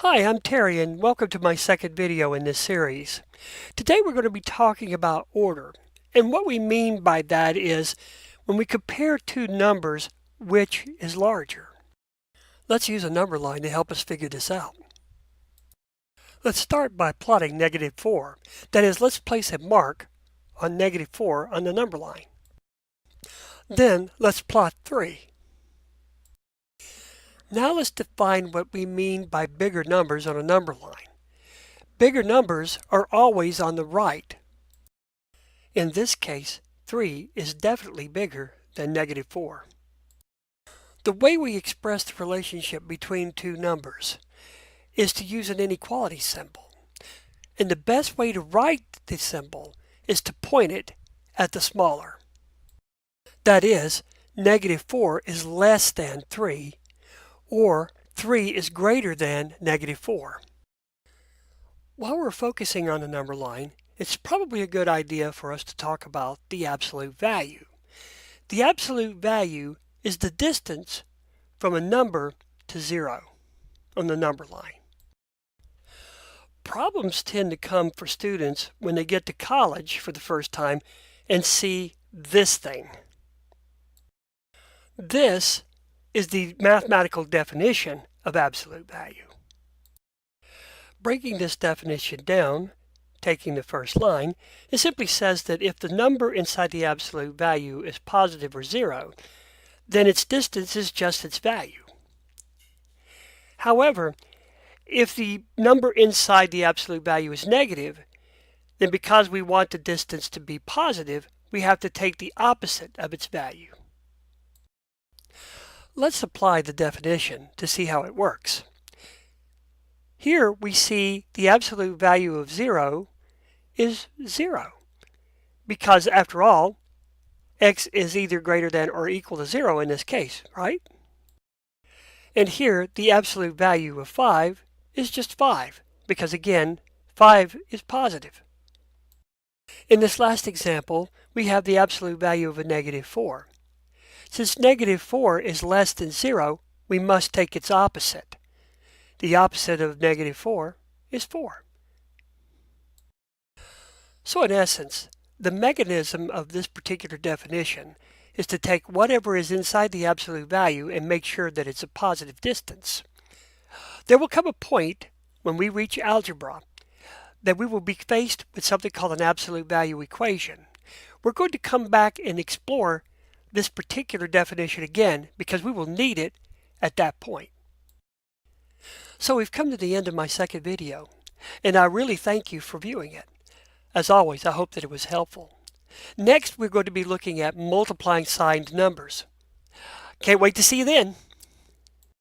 Hi, I'm Terry and welcome to my second video in this series. Today we're going to be talking about order. And what we mean by that is when we compare two numbers, which is larger? Let's use a number line to help us figure this out. Let's start by plotting -4. That is, let's place a mark on -4 on the number line. Then let's plot 3. Now let's define what we mean by bigger numbers on a number line. Bigger numbers are always on the right. In this case, 3 is definitely bigger than -4. The way we express the relationship between two numbers is to use an inequality symbol. And the best way to write the symbol is to point it at the smaller. That is, -4 is less than 3, or 3 is greater than -4. While we're focusing on the number line, it's probably a good idea for us to talk about the absolute value. The absolute value is the distance from a number to 0 on the number line. Problems tend to come for students when they get to college for the first time and see this thing. This is the mathematical definition of absolute value. Breaking this definition down, taking the first line, it simply says that if the number inside the absolute value is positive or 0, then its distance is just its value. However, if the number inside the absolute value is negative, then because we want the distance to be positive, we have to take the opposite of its value. Let's apply the definition to see how it works. Here we see the absolute value of 0 is 0, because after all, x is either greater than or equal to 0 in this case, right? And here the absolute value of 5 is just 5, because again, 5 is positive. In this last example, we have the absolute value of a -4. Since -4 is less than 0, we must take its opposite. The opposite of -4 is 4. So in essence, the mechanism of this particular definition is to take whatever is inside the absolute value and make sure that it's a positive distance. There will come a point when we reach algebra that we will be faced with something called an absolute value equation. We're going to come back and explore this particular definition again because we will need it at that point. So we've come to the end of my second video, and I really thank you for viewing it. As always, I hope that it was helpful. Next, we're going to be looking at multiplying signed numbers. Can't wait to see you then.